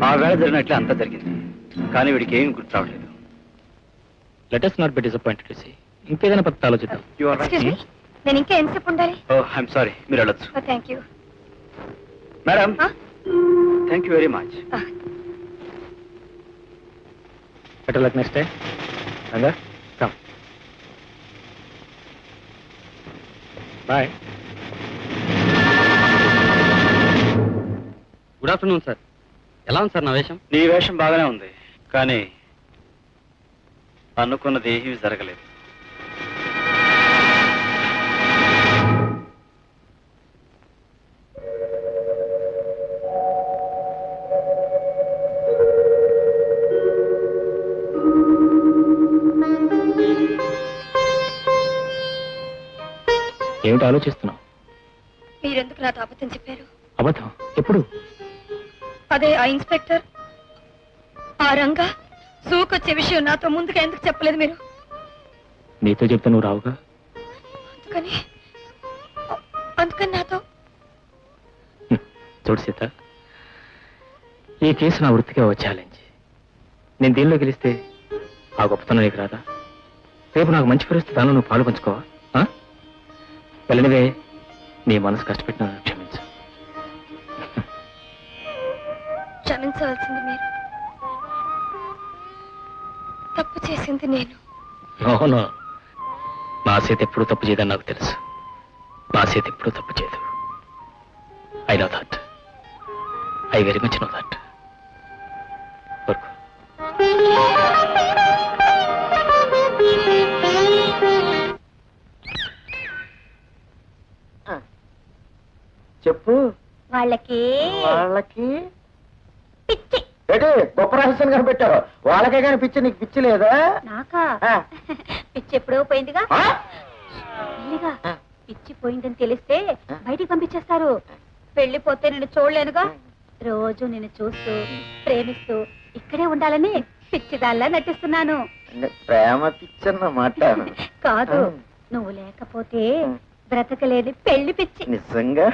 ఆ వేళ జరిగినట్లే అంతా జరిగింది, కానీ వీడికి ఏం గుర్తు రావట్లేదు. Let us not be disappointed, you see. ఇంకేదైనా పద్ధతి ఆలోచిద్దాం. You are right. Excuse me, నేను ఇంకా ఎంతసేపు ఉండాలి? Oh, I'm sorry. మీరు వెళ్ళొచ్చు. Thank you. Madam, thank you very much. Better luck next time. Ranga, come. Bye. Good afternoon sir. ఎలా ఉంది సార్ నా వేషం? నీ వేషం బాగానే ఉంది, కానీ అనుకున్నది ఏమీ జరగలేదు. ఏమిటి ఆలోచిస్తున్నావు? మీరెందుకు నాతో అబద్ధం చెప్పారు? అబద్ధం ఎప్పుడు? అదే ఆ ఇన్స్పెక్టర్, ఆ రంగా సూకొచ్చే విషయం నాతో ముందుగా ఎందుకు చెప్పలేదు మీరు? నీతో చెప్తే నువ్వు రావుగా. అందుకని నాతో చూడు సీత, ఈ కేసు నా వృత్తిగా ఓ ఛాలెంజ్. నేను దీనిలో గెలిస్తే ఆ గొప్పతనం నీకు రాదా? రేపు నాకు మంచి పరిస్థితి, దానిలో నువ్వు పాలు పంచుకోవా? వెళ్ళనివే, నీ మనసు కష్టపెట్టిన క్షమించు. క్షమించవలసింది మీరు, తప్పు చేసింది నేను. అవును, నా సీత ఎప్పుడు తప్పు చేయదని నాకు తెలుసు. నా సీత ఎప్పుడు తప్పు చేయదు. I know that. I very much know that. Work. చెప్పు. వాళ్ళకి పిచ్చి. ఏంటి గొప్ప రహస్యం కనిపెట్టావు? వాళ్ళకే కానీ పిచ్చి, నీకు పిచ్చి లేదా? నాకా? పిచ్చి ఎప్పుడో పోయిందిగా. పిచ్చి పోయిందని తెలిస్తే బయటికి పంపించేస్తారు. వెళ్ళిపోతే నేను చూడలేనుగా. రోజు నేను చూస్తూ ప్రేమిస్తూ ఇక్కడే ఉండాలని పిచ్చిదాల్లా నటిస్తున్నాను. ప్రేమ పిచ్చన్నమాట. కాదు, నువ్వు లేకపోతే బ్రతకలేని పెళ్లి పిచ్చి. నిజంగా?